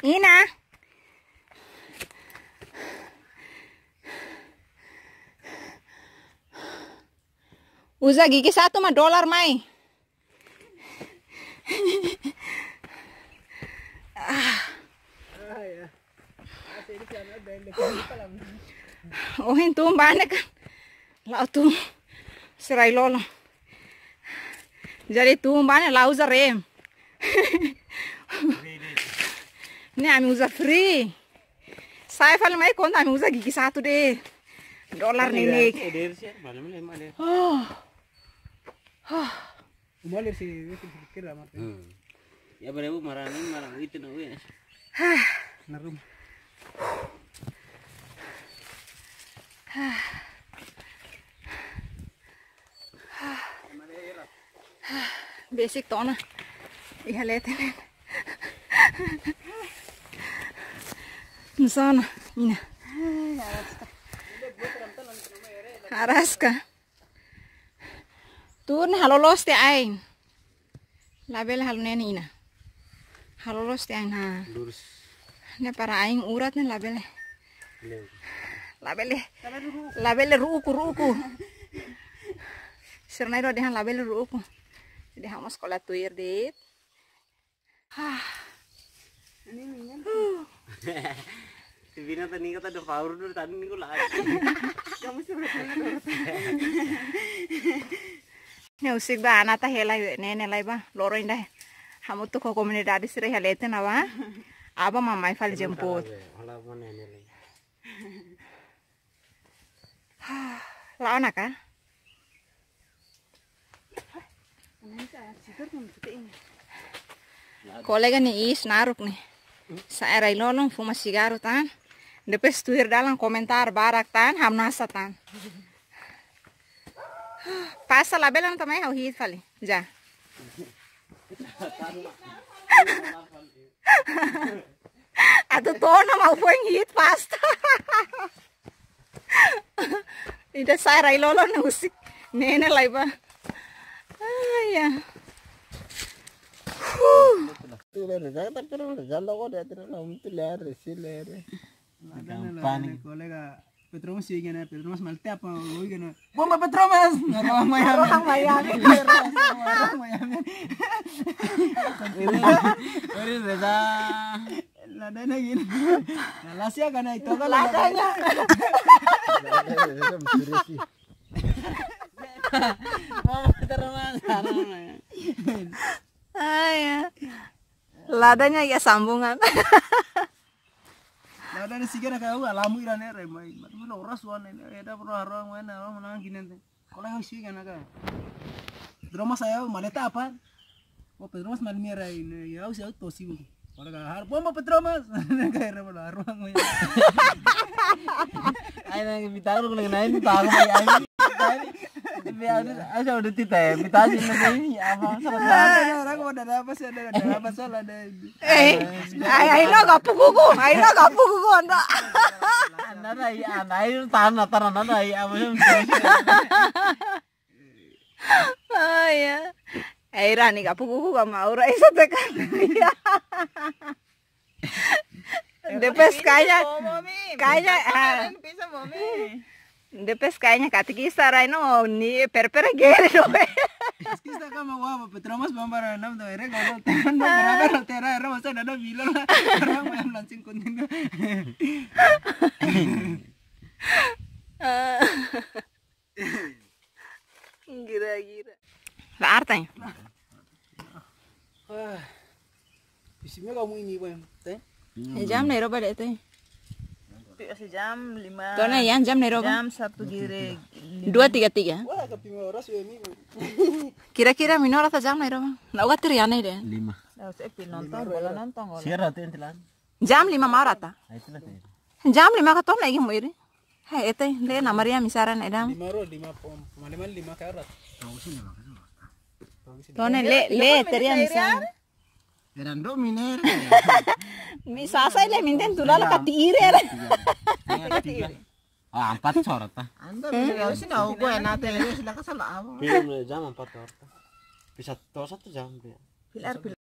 Ina. Usa gigi satu mah $1 mai. Oh itu banyak kan. Lau tu serai lolo. Jadi tu banyak lau usa rem. Ini kami usa free. Saya paling mai konta kami usa gigi satu deh. $1 nenek. Oh. Umalir sih kira mati. Ya berebu marang itu no ya. Narum. Basic to na. Ihalete. Sana, ina. Araska. Turne halolos te ain. Label halune ina. Halolos te ain ha. Lurus. Ne para aing urat ne label. Label ruku. Sirnai ro dehan label ruku. Jadi hamos sekolah tuir dit. Ini mingan. Bina tadi kata ada power dulu tadi nih lagi. Kamu sih berapa? Ne usik ba anata hela ne lai ba loro indah. Hamu tu ko komunidade sire halete na ba. Aba mamai fal jemput. Hala mana ini lagi. Lao nak ah? Kolega ni is naruk nih. Saya railolong fuma cigarro tan. Depois tuir dalam komentar barak tan hamnasa tan. Passa lá belão também ao rio falei. Já. Atu tona mau foi hit pasta. Ida saya railolong nusik. Nene lai ba. Ya. Gampang. Kolega Petromas sih gini, Petromas malte apa lu gini? Bomba Petromas, orang Miami. Ini beda. Ladanya gini. Lasia kan itu kan Ladanya. Bomba Petromas. Ya. Ladanya ya sambungan. Ladanya sih gini kayak alamu iran ya, remai. Mana orang suan ini, ada orang mana orang menang gini nanti. Kalau yang sih gini kan. Drama saya maleta apa? Oh Petromas mal merah ini, ya usia tosi bu. Kalau kahar bomba Petromas, kayak remai orang mana. Ayo nang bitaru kung nain tago may ay. Biar aja udah tita bitasin na ini apa sarap. Orang mau ada apa sih ada apa soal ada. Ay no gapugugo, ando. Anay tanah ay apa sih. Ay ya. Ay rani gapugugo ka maura isa tekan. Después Bisa mami. Después kayaknya katikisa rai no ni perpere gere no. Kita kan mau apa Petromas bomba nam tuh ere kalau teran berapa lo tera ere masa ada bilang lah orang mau langsung konten. Gira. Lah artanya? Bismillah kamu ini bang, teh? Jam nih roba deh teh. Jam 5. Tona yan jam nih roba. Jam 1 gire. 2:33. Wah kapima oras ya ini. Kira-kira minor atau jam nih roba? Nggak ugatir ya nih deh. 5. Saya nonton bola nonton. Sira tu entilan. Jam 5 marata. Itu lah. Jam 5 katom lagi mau iri. Hei ete le namaria misaran edam. 5 pom, mana 5 karat. Tona le teria misaran. Eran dominer. Misasa le minten tulala katire. Ah 4 sorot ah. Anda bisa sih tahu gue nanti silakan salah apa. Film jam 4 sorot. Bisa 1 jam. Pilar